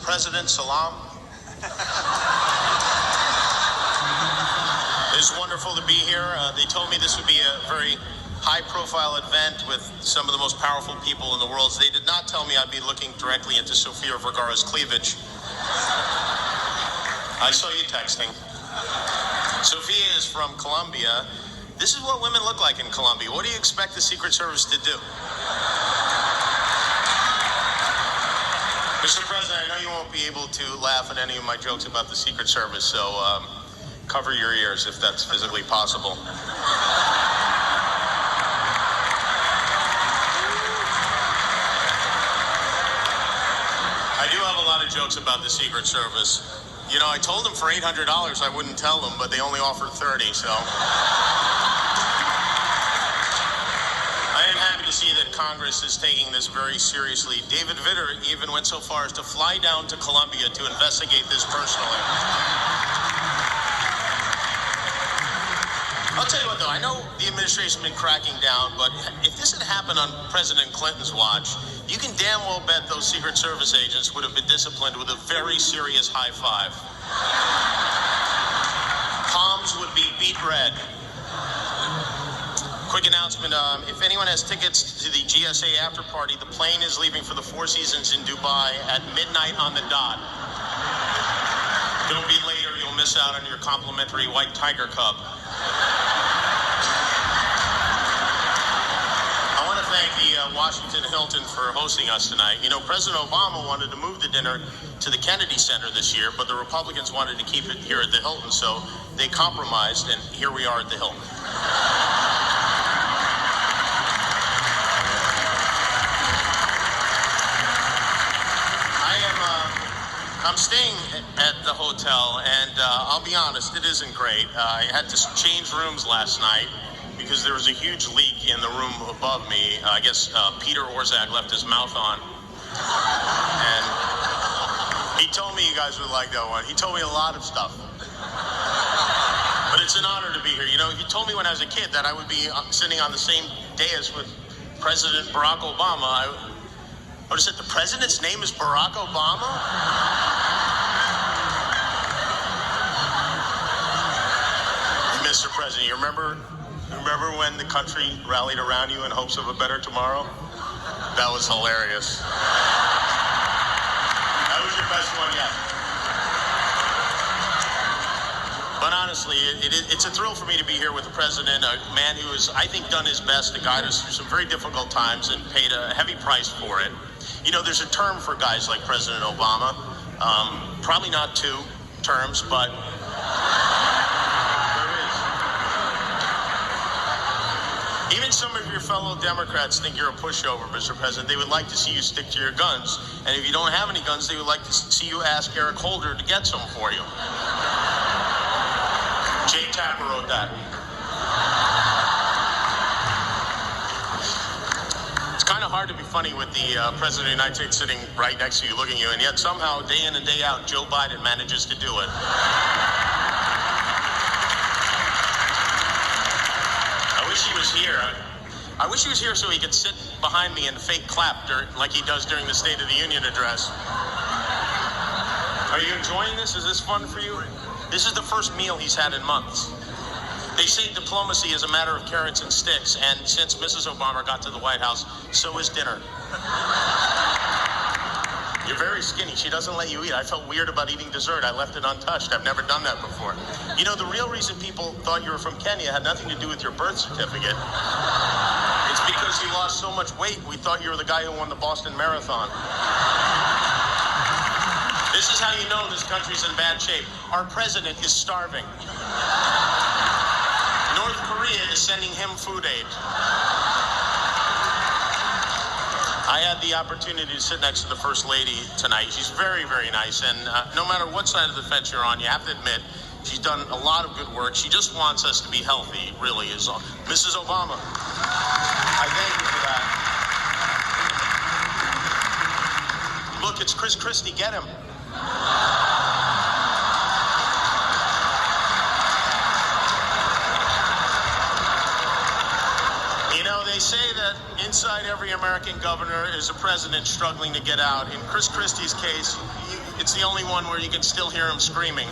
President, salam. It's wonderful to be here. They told me this would be a very high-profile event with some of the most powerful people in the world. They did not tell me I'd be looking directly into Sofia Vergara's cleavage. I saw you texting. Sofia is from Colombia. This is what women look like in Colombia. What do you expect the Secret Service to do? Mr. President, I know you won't be able to laugh at any of my jokes about the Secret Service, so cover your ears if that's physically possible. I do have a lot of jokes about the Secret Service. You know, I told them for $800 I wouldn't tell them, but they only offered $30, so. I am happy to see that Congress is taking this very seriously. David Vitter even went so far as to fly down to Colombia to investigate this personally. I'll tell you what, though, I know the administration's been cracking down, but if this had happened on President Clinton's watch, you can damn well bet those Secret Service agents would have been disciplined with a very serious high five. Palms would be beet red. Quick announcement, if anyone has tickets to the GSA after party, the plane is leaving for the Four Seasons in Dubai at midnight on the dot. Don't be late or you'll miss out on your complimentary white tiger cub. I want to thank the Washington Hilton for hosting us tonight. You know, President Obama wanted to move the dinner to the Kennedy Center this year, but the Republicans wanted to keep it here at the Hilton, so they compromised, and here we are at the Hilton. I'm staying at the hotel, and I'll be honest, it isn't great. I had to change rooms last night because there was a huge leak in the room above me. I guess Peter Orszag left his mouth on. And he told me you guys would like that one. He told me a lot of stuff. But it's an honor to be here. You know, he told me when I was a kid that I would be sitting on the same dais with President Barack Obama. I would have said, the president's name is Barack Obama? Mr. President, you remember when the country rallied around you in hopes of a better tomorrow? That was hilarious. That was your best one yet. But honestly, it's a thrill for me to be here with the president, a man who has, I think, done his best to guide us through some very difficult times and paid a heavy price for it. You know, there's a term for guys like President Obama. Probably not 2 terms, but even some of your fellow Democrats think you're a pushover, Mr. President. They would like to see you stick to your guns. And if you don't have any guns, they would like to see you ask Eric Holder to get some for you. Jay Tapper wrote that. It's kind of hard to be funny with the President of the United States sitting right next to you, looking at you, and yet somehow, day in and day out, Joe Biden manages to do it. He was here. I wish he was here so he could sit behind me and fake clap like he does during the State of the Union address. Are you enjoying this? Is this fun for you? This is the first meal he's had in months. They say diplomacy is a matter of carrots and sticks, and since Mrs. Obama got to the White House, so is dinner. You're very skinny. She doesn't let you eat. I felt weird about eating dessert. I left it untouched. I've never done that before. You know, the real reason people thought you were from Kenya had nothing to do with your birth certificate. It's because you lost so much weight, we thought you were the guy who won the Boston Marathon. This is how you know this country's in bad shape. Our president is starving. North Korea is sending him food aid. I had the opportunity to sit next to the First Lady tonight. She's very, very nice, and no matter what side of the fence you're on, you have to admit, she's done a lot of good work. She just wants us to be healthy, really, is all. Mrs. Obama, I thank you for that. Look, it's Chris Christie, get him. They say that inside every American governor is a president struggling to get out. In Chris Christie's case, It's the only one where you can still hear him screaming.